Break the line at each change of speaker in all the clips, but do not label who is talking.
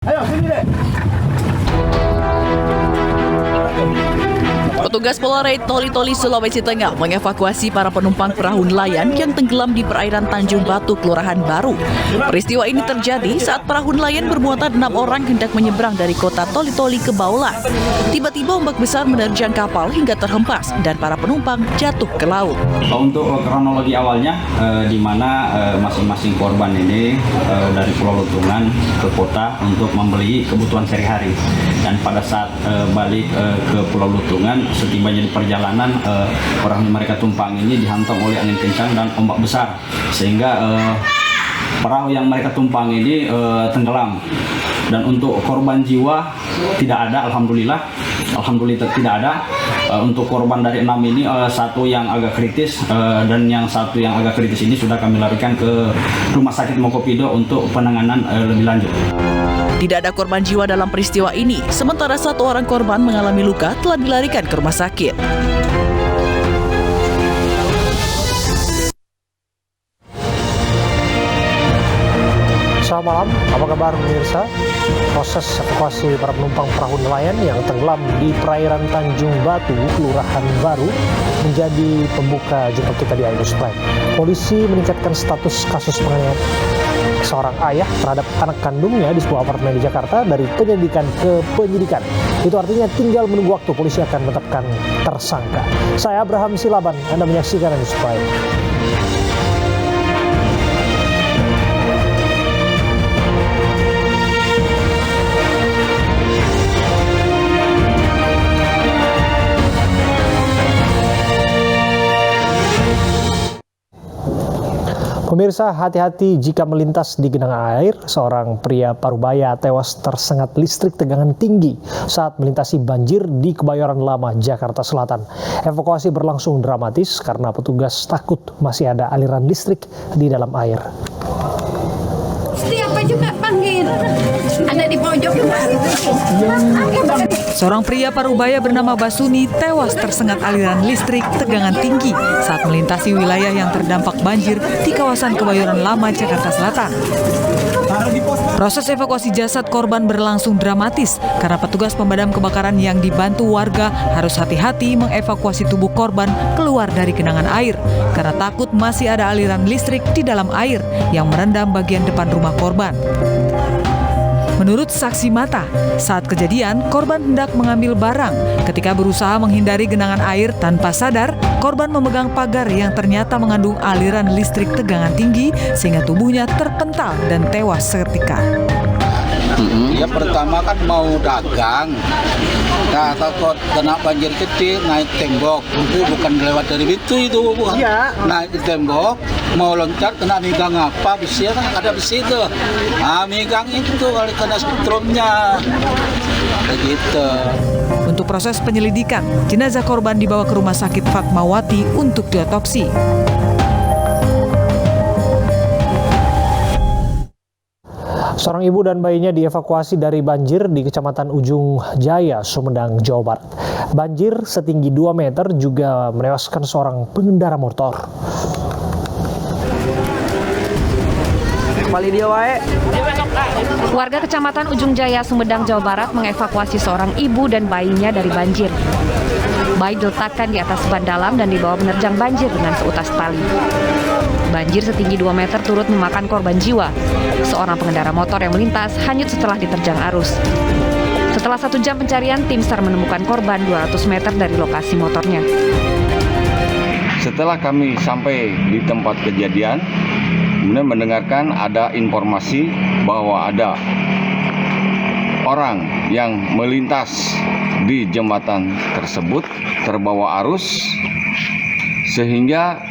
Ayo sini deh.
Petugas Polres Toli-Toli, Sulawesi Tengah mengevakuasi para penumpang perahu nelayan yang tenggelam di perairan Tanjung Batu, Kelurahan Baru. Peristiwa ini terjadi saat perahu nelayan bermuatan 6 orang hendak menyeberang dari kota Toli-Toli ke Baula. Tiba-tiba ombak besar menerjang kapal hingga terhempas dan para penumpang jatuh ke laut.
Untuk kronologi awalnya, di mana masing-masing korban ini dari Pulau Lutungan ke kota untuk membeli kebutuhan sehari-hari. Dan pada saat balik ke Pulau Lutungan, setibanya di perjalanan, orang yang mereka tumpang ini dihantam oleh angin kencang dan ombak besar, sehingga perahu yang mereka tumpang ini tenggelam. Dan untuk korban jiwa tidak ada, alhamdulillah tidak ada. Untuk korban dari 6 ini, satu yang agak kritis dan yang satu yang agak kritis ini sudah kami larikan ke Rumah Sakit Mokopido untuk penanganan lebih lanjut.
Tidak ada korban jiwa dalam peristiwa ini, sementara satu orang korban mengalami luka telah dilarikan ke rumah sakit.
Selamat malam, apa kabar pemirsa? Proses evakuasi para penumpang perahu nelayan yang tenggelam di perairan Tanjung Batu, Kelurahan Baru, menjadi pembuka jumpa kita di Aimus Prime. Polisi meningkatkan status kasus penganiayaan seorang ayah terhadap anak kandungnya di sebuah apartemen di Jakarta dari penyelidikan ke penyidikan. Itu artinya tinggal menunggu waktu polisi akan menetapkan tersangka. Saya Abraham Silaban, Anda menyaksikan Aimus Prime. Pemirsa, hati-hati jika melintas di genangan air. Seorang pria Parubaya tewas tersengat listrik tegangan tinggi saat melintasi banjir di Kebayoran Lama, Jakarta Selatan. Evakuasi berlangsung dramatis karena petugas takut masih ada aliran listrik di dalam air.
Siapa juga panggil, ada di pojok.
Seorang pria Parubaya bernama Basuni tewas tersengat aliran listrik tegangan tinggi saat melintasi wilayah yang terdampak banjir di kawasan Kebayoran Lama, Jakarta Selatan. Proses evakuasi jasad korban berlangsung dramatis karena petugas pemadam kebakaran yang dibantu warga harus hati-hati mengevakuasi tubuh korban keluar dari genangan air karena takut masih ada aliran listrik di dalam air yang merendam bagian depan rumah korban. Menurut saksi mata, saat kejadian, korban hendak mengambil barang. Ketika berusaha menghindari genangan air tanpa sadar, korban memegang pagar yang ternyata mengandung aliran listrik tegangan tinggi sehingga tubuhnya terpental dan tewas seketika.
Ya pertama kan mau dagang, nah takut kena banjir kecil, naik tembok, itu bukan lewat dari pintu itu, naik tembok, mau loncat kena megang apa, besi kan ada besi itu, megang itu kali kena stromnya, begitu.
Untuk proses penyelidikan, jenazah korban dibawa ke Rumah Sakit Fatmawati untuk diotopsi.
Seorang ibu dan bayinya dievakuasi dari banjir di Kecamatan Ujung Jaya, Sumedang, Jawa Barat. Banjir setinggi 2 meter juga menewaskan seorang pengendara motor.
Warga Kecamatan Ujung Jaya, Sumedang, Jawa Barat mengevakuasi seorang ibu dan bayinya dari banjir. Bayi diletakkan di atas ban dalam dan dibawa menerjang banjir dengan seutas tali. Banjir setinggi 2 meter turut memakan korban jiwa. Seorang pengendara motor yang melintas hanyut setelah diterjang arus. Setelah 1 jam pencarian, tim SAR menemukan korban 200 meter dari lokasi motornya.
Setelah kami sampai di tempat kejadian, kemudian mendengarkan ada informasi bahwa ada orang yang melintas di jembatan tersebut terbawa arus sehingga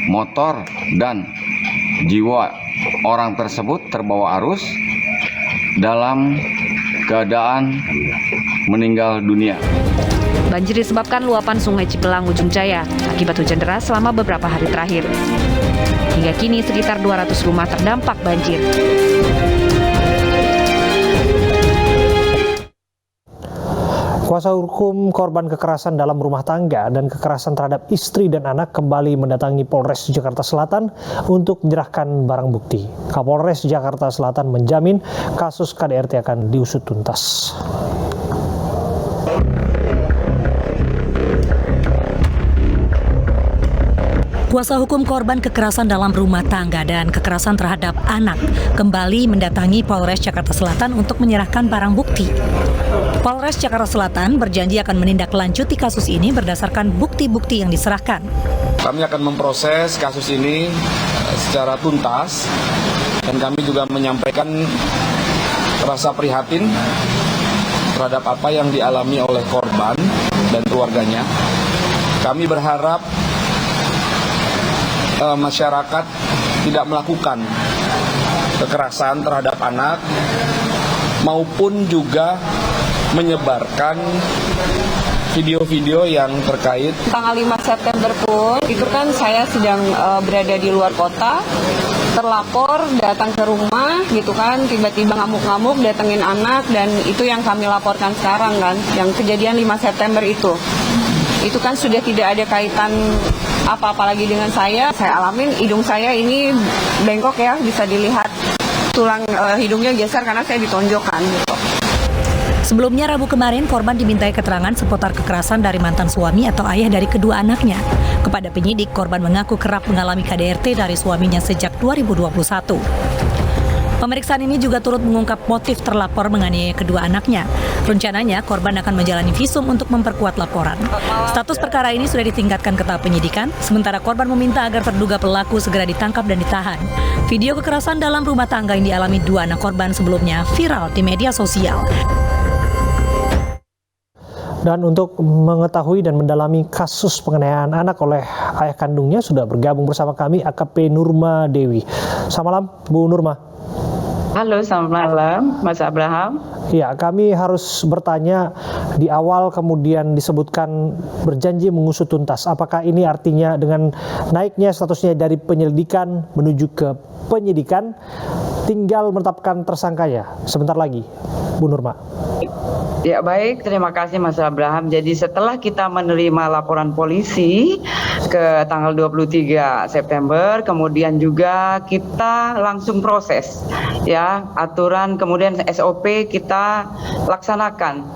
motor dan jiwa orang tersebut terbawa arus dalam keadaan meninggal dunia.
Banjir disebabkan luapan Sungai Cipelang Ujung Jaya akibat hujan deras selama beberapa hari terakhir. Hingga kini sekitar 200 rumah terdampak banjir.
Kuasa hukum korban kekerasan dalam rumah tangga dan kekerasan terhadap istri dan anak kembali mendatangi Polres Jakarta Selatan untuk menyerahkan barang bukti. Kapolres Jakarta Selatan menjamin kasus KDRT akan diusut tuntas.
Kuasa hukum korban kekerasan dalam rumah tangga dan kekerasan terhadap anak kembali mendatangi Polres Jakarta Selatan untuk menyerahkan barang bukti. Polres Jakarta Selatan berjanji akan menindaklanjuti kasus ini berdasarkan bukti-bukti yang diserahkan.
Kami akan memproses kasus ini secara tuntas dan kami juga menyampaikan rasa prihatin terhadap apa yang dialami oleh korban dan keluarganya. Kami berharap masyarakat tidak melakukan kekerasan terhadap anak maupun juga menyebarkan video-video yang terkait.
Tanggal 5 September pun itu kan saya sedang berada di luar kota, terlapor datang ke rumah gitu kan, tiba-tiba ngamuk-ngamuk datengin anak, dan itu yang kami laporkan sekarang kan, yang kejadian 5 September itu kan sudah tidak ada kaitan apa-apa lagi dengan saya alamin. Hidung saya ini bengkok ya, bisa dilihat tulang hidungnya geser karena saya ditonjokkan gitu.
Sebelumnya Rabu kemarin korban dimintai keterangan seputar kekerasan dari mantan suami atau ayah dari kedua anaknya. Kepada penyidik, korban mengaku kerap mengalami KDRT dari suaminya sejak 2021. Pemeriksaan ini juga turut mengungkap motif terlapor menganiaya kedua anaknya. Rencananya korban akan menjalani visum untuk memperkuat laporan. Status perkara ini sudah ditingkatkan ke tahap penyidikan, sementara korban meminta agar terduga pelaku segera ditangkap dan ditahan. Video kekerasan dalam rumah tangga yang dialami dua anak korban sebelumnya viral di media sosial.
Dan untuk mengetahui dan mendalami kasus penganiayaan anak oleh ayah kandungnya sudah bergabung bersama kami AKP Nurma Dewi. Selamat malam, Bu Nurma.
Halo, selamat malam, Mas Abraham.
Ya, kami harus bertanya, di awal kemudian disebutkan berjanji mengusut tuntas. Apakah ini artinya dengan naiknya statusnya dari penyelidikan menuju ke penyidikan, tinggal menetapkan tersangkanya sebentar lagi, Bu Nurma?
Ya baik, terima kasih Mas Abraham. Jadi setelah kita menerima laporan polisi ke tanggal 23 September, kemudian juga kita langsung proses ya, aturan kemudian SOP kita laksanakan.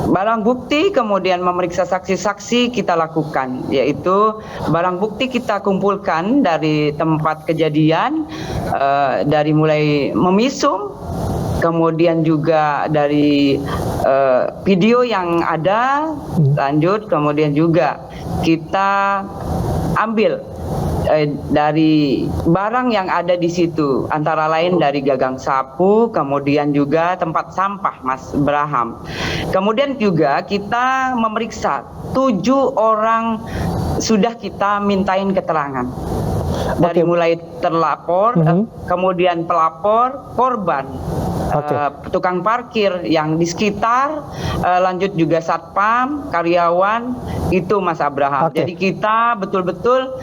Barang bukti kemudian memeriksa saksi-saksi kita lakukan, yaitu barang bukti kita kumpulkan dari tempat kejadian, dari mulai memisum, kemudian juga dari video yang ada, lanjut kemudian juga kita ambil dari barang yang ada di situ, antara lain dari gagang sapu, kemudian juga tempat sampah, Mas Abraham. Kemudian juga kita memeriksa 7 orang sudah kita mintain keterangan. Dari mulai terlapor, kemudian pelapor, korban, tukang parkir yang di sekitar, lanjut juga satpam, karyawan, itu Mas Abraham. Jadi kita betul-betul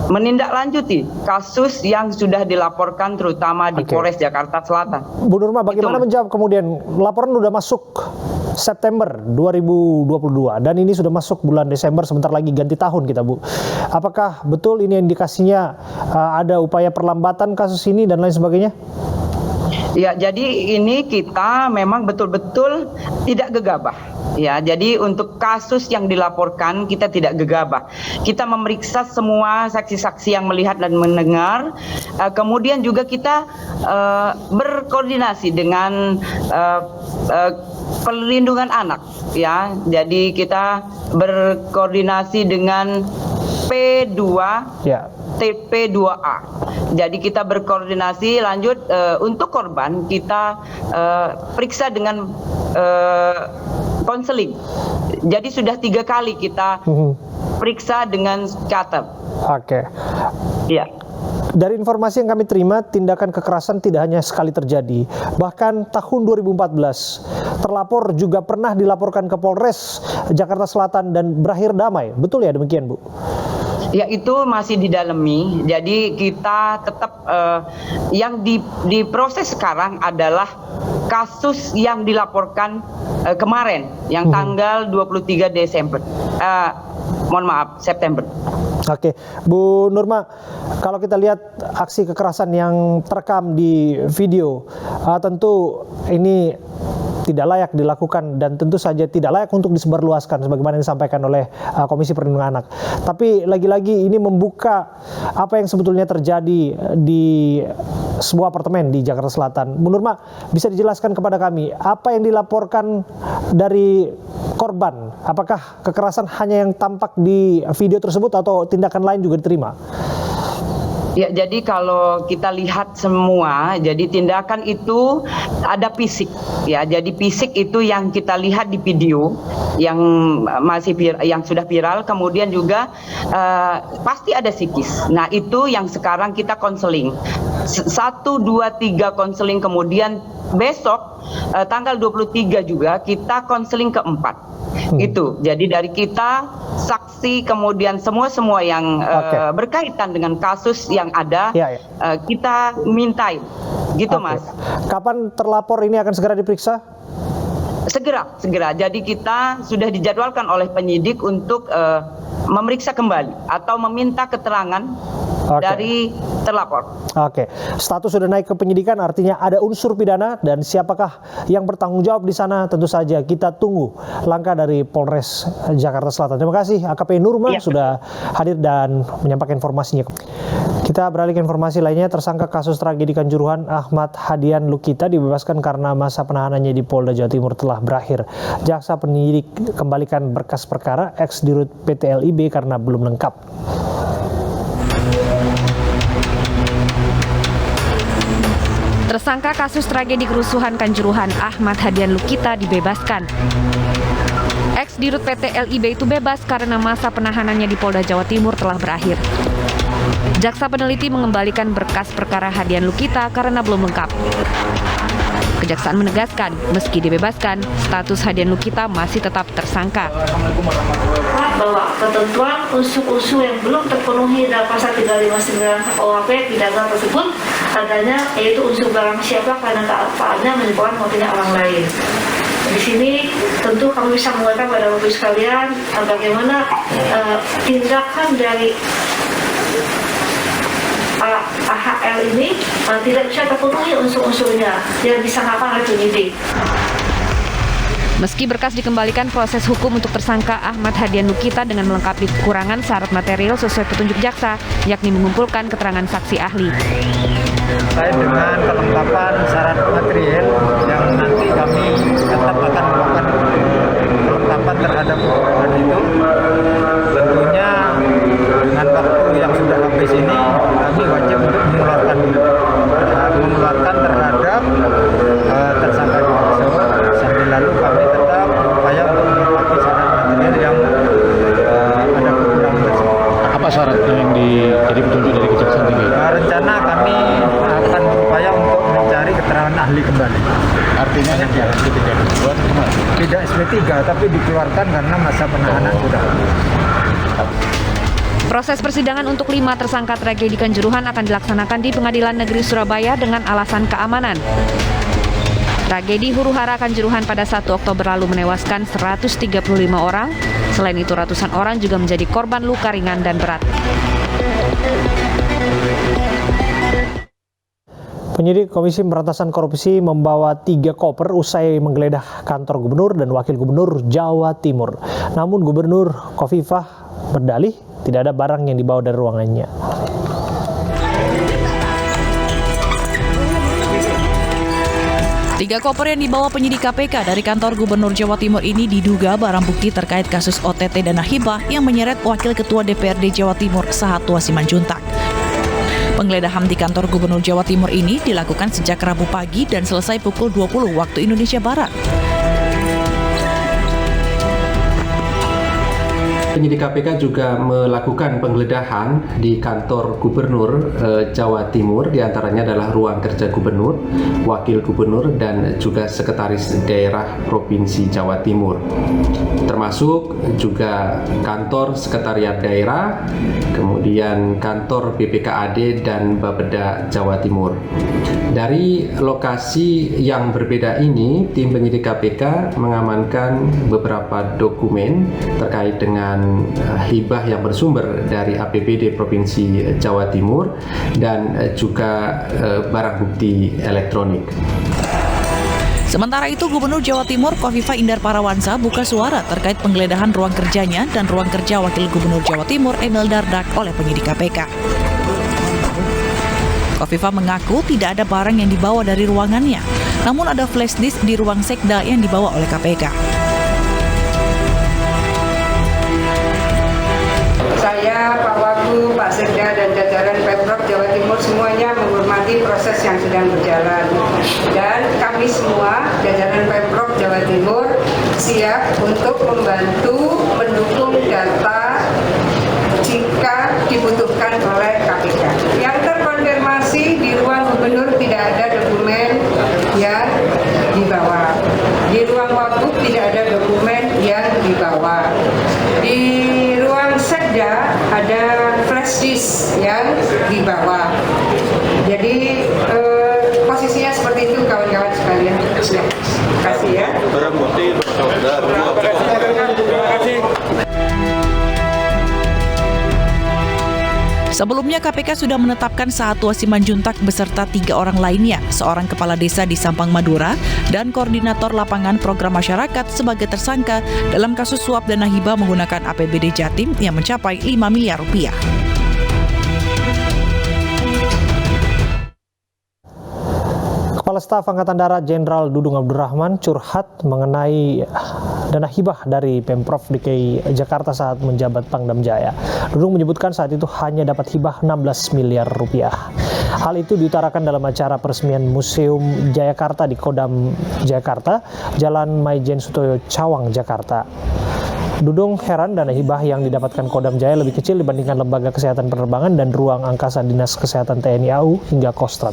menindaklanjuti kasus yang sudah dilaporkan terutama di Polres Jakarta Selatan.
Bu Nurma, bagaimana menjawab kemudian laporan sudah masuk September 2022 dan ini sudah masuk bulan Desember, sebentar lagi ganti tahun kita, Bu. Apakah betul ini indikasinya ada upaya perlambatan kasus ini dan lain sebagainya?
Ya, jadi ini kita memang betul-betul tidak gegabah. Ya, jadi untuk kasus yang dilaporkan kita tidak gegabah. Kita memeriksa semua saksi-saksi yang melihat dan mendengar. Kemudian juga kita berkoordinasi dengan perlindungan anak. Ya, jadi kita berkoordinasi dengan P2. Ya. TP2A. Jadi kita berkoordinasi, lanjut untuk korban kita periksa dengan konseling. Jadi sudah 3 kali kita periksa dengan catat. Ya.
Dari informasi yang kami terima, tindakan kekerasan tidak hanya sekali terjadi. Bahkan tahun 2014, terlapor juga pernah dilaporkan ke Polres Jakarta Selatan dan berakhir damai. Betul ya demikian, Bu?
Ya, itu masih didalami. Jadi kita tetap yang diproses sekarang adalah kasus yang dilaporkan kemarin yang tanggal 23 Desember. September.
Oke, Bu Nurma, kalau kita lihat aksi kekerasan yang terekam di video, tentu ini tidak layak dilakukan dan tentu saja tidak layak untuk disebarluaskan sebagaimana yang disampaikan oleh Komisi Perlindungan Anak. Tapi lagi-lagi ini membuka apa yang sebetulnya terjadi di sebuah apartemen di Jakarta Selatan. Bu Nurma, bisa dijelaskan kepada kami apa yang dilaporkan dari korban? Apakah kekerasan hanya yang tampak di video tersebut atau tindakan lain juga diterima?
Ya, jadi kalau kita lihat semua, jadi tindakan itu ada fisik, ya. Jadi fisik itu yang kita lihat di video, yang yang sudah viral. Kemudian juga pasti ada psikis. Nah, itu yang sekarang kita konseling. 1, 2, 3 konseling. Kemudian besok tanggal 23 juga kita konseling keempat. Itu. Jadi dari kita, saksi, kemudian semua yang berkaitan dengan kasus yang ada, kita mintain. Gitu, Mas.
Kapan terlapor ini akan segera diperiksa?
Segera. Jadi kita sudah dijadwalkan oleh penyidik untuk memeriksa kembali atau meminta keterangan dari terlapor.
Oke, status sudah naik ke penyidikan, artinya ada unsur pidana dan siapakah yang bertanggung jawab di sana? Tentu saja kita tunggu langkah dari Polres Jakarta Selatan. Terima kasih AKP Nurma sudah hadir dan menyampaikan informasinya. Kita beralih ke informasi lainnya. Tersangka kasus tragedi Kanjuruhan Ahmad Hadian Lukita dibebaskan karena masa penahanannya di Polda Jawa Timur telah berakhir. Jaksa penyidik kembalikan berkas perkara ex-dirut PT LIB karena belum lengkap.
Tersangka kasus tragedi kerusuhan Kanjuruhan Ahmad Hadian Lukita dibebaskan. Ex-dirut PT LIB itu bebas karena masa penahanannya di Polda Jawa Timur telah berakhir. Jaksa peneliti mengembalikan berkas perkara Hadian Lukita karena belum lengkap. Kejaksaan menegaskan, meski dibebaskan, status Hadian Lukita masih tetap tersangka.
Bahwa ketentuan unsur-unsur yang belum terpenuhi dalam pasal 359 KUHP pidana tersebut adanya, yaitu unsur barang siapa karena kealpaannya menyebabkan matinya orang lain. Di sini tentu kami bisa mengatakan pada Bapak sekalian bagaimana tindakan dari AHL ini tidak bisa terpenuhi unsur-unsurnya yang disangkakan oleh penyidik.
Meski berkas dikembalikan, proses hukum untuk tersangka Ahmad Hadian Lukita dengan melengkapi kekurangan syarat material sesuai petunjuk jaksa, yakni mengumpulkan keterangan saksi ahli.
Terkait dengan kelengkapan syarat material yang nanti kami tetap akan melakukan kelengkapan terhadap kekurangan itu, tentunya dengan waktu yang sudah habis ini kami wajib untuk mengeluarkan terhadap tersangka tersebut. Sambil lalu kami tetap berupaya untuk melengkapi syarat material yang ada kekurangan tersebut.
Apa syaratnya yang jadi petunjuk dari Kejaksaan Tinggi?
Rencana kami akan berupaya untuk mencari keterangan ahli kembali.
Artinya SP3 dibuat kemana?
Tidak SP3, tapi dikeluarkan karena masa penahanan sudah.
Proses persidangan untuk 5 tersangka tragedi Kanjuruhan akan dilaksanakan di Pengadilan Negeri Surabaya dengan alasan keamanan. Tragedi huru-hara Kanjuruhan pada 1 Oktober lalu menewaskan 135 orang. Selain itu, ratusan orang juga menjadi korban luka ringan dan berat.
Penyidik Komisi Pemberantasan Korupsi membawa 3 koper usai menggeledah kantor gubernur dan wakil gubernur Jawa Timur. Namun Gubernur Khofifah berdalih tidak ada barang yang dibawa dari ruangannya.
Tiga koper yang dibawa penyidik KPK dari kantor Gubernur Jawa Timur ini diduga barang bukti terkait kasus OTT dana hibah yang menyeret Wakil Ketua DPRD Jawa Timur Sahatwa Simanjuntak. Penggeledahan di kantor Gubernur Jawa Timur ini dilakukan sejak Rabu pagi dan selesai pukul 20 waktu Indonesia Barat.
Penyidik KPK juga melakukan penggeledahan di kantor Gubernur Jawa Timur, diantaranya adalah ruang kerja Gubernur, Wakil Gubernur, dan juga Sekretaris Daerah Provinsi Jawa Timur. Termasuk juga kantor Sekretariat Daerah, kemudian kantor BPKAD dan Bapeda Jawa Timur. Dari lokasi yang berbeda ini, tim penyidik KPK mengamankan beberapa dokumen terkait dengan hibah yang bersumber dari APBD Provinsi Jawa Timur dan juga barang bukti elektronik.
Sementara itu, Gubernur Jawa Timur Khofifah Indar Parawansa buka suara terkait penggeledahan ruang kerjanya dan ruang kerja Wakil Gubernur Jawa Timur Emil Dardak oleh penyidik KPK. Khofifah mengaku tidak ada barang yang dibawa dari ruangannya, namun ada flash disk di ruang sekda yang dibawa oleh KPK.
Saya, Pak Wagub, Pak Sekda, dan jajaran Pemprov Jawa Timur semuanya menghormati proses yang sedang berjalan. Dan kami semua, jajaran Pemprov Jawa Timur, siap untuk membantu mendukung data jika dibutuhkan oleh KPK. Yang terkonfirmasi di ruang gubernur tidak ada dokumen yang dibawa. Di ruang Wagub tidak ada dokumen yang dibawa. Di ruang sekda ada flash disk yang dibawa. Jadi posisinya seperti itu, kawan-kawan sekalian. Ya, terima kasih ya. Terima kasih.
Sebelumnya KPK sudah menetapkan Sahatwa Simanjuntak beserta 3 orang lainnya, seorang kepala desa di Sampang Madura dan koordinator lapangan program masyarakat sebagai tersangka dalam kasus suap dana hibah menggunakan APBD Jatim yang mencapai 5 miliar rupiah.
Kepala Staf Angkatan Darat Jenderal Dudung Abdurrahman curhat mengenai dana hibah dari Pemprov DKI Jakarta saat menjabat Pangdam Jaya. Dudung menyebutkan saat itu hanya dapat hibah 16 miliar rupiah. Hal itu diutarakan dalam acara peresmian Museum Jayakarta di Kodam Jakarta, Jalan Maijen Sutoyo, Cawang, Jakarta. Dudung heran dana hibah yang didapatkan Kodam Jaya lebih kecil dibandingkan Lembaga Kesehatan Penerbangan dan Ruang Angkasa Dinas Kesehatan TNI AU hingga Kostrad.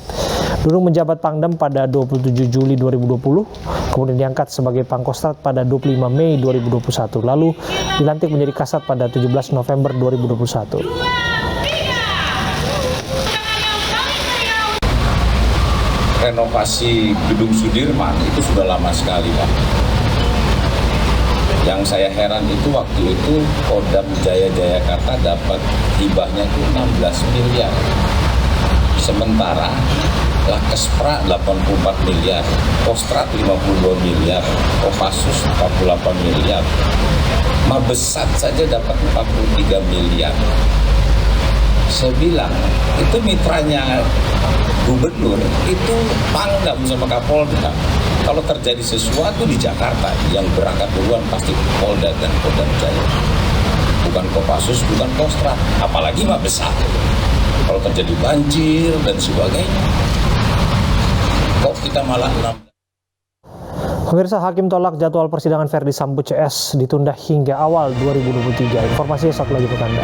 Dudung menjabat Pangdam pada 27 Juli 2020, kemudian diangkat sebagai Pangkostrat pada 25 Mei 2021, lalu dilantik menjadi Kasat pada 17 November 2021.
Renovasi Gedung Sudirman itu sudah lama sekali, Pak. Yang saya heran itu waktu itu Kodam Jaya Jayakarta dapat hibahnya itu 16 miliar. Sementara Lakespra 84 miliar, Kostrat 52 miliar, Kopassus 48 miliar. Mabesat saja dapat 43 miliar. Saya bilang, itu mitranya gubernur, itu Pangdam sama Kapolda. Kalau terjadi sesuatu di Jakarta, yang berangkat duluan pasti Polda dan Kodam Jaya. Bukan Kopassus, bukan Kostrat, apalagi Mabesat. Kalau terjadi banjir dan sebagainya, kok kita malah 6.
Pemirsa, Hakim tolak jadwal persidangan Verdi Sambo CS ditunda hingga awal 2023. Informasinya satu lagi untuk Anda.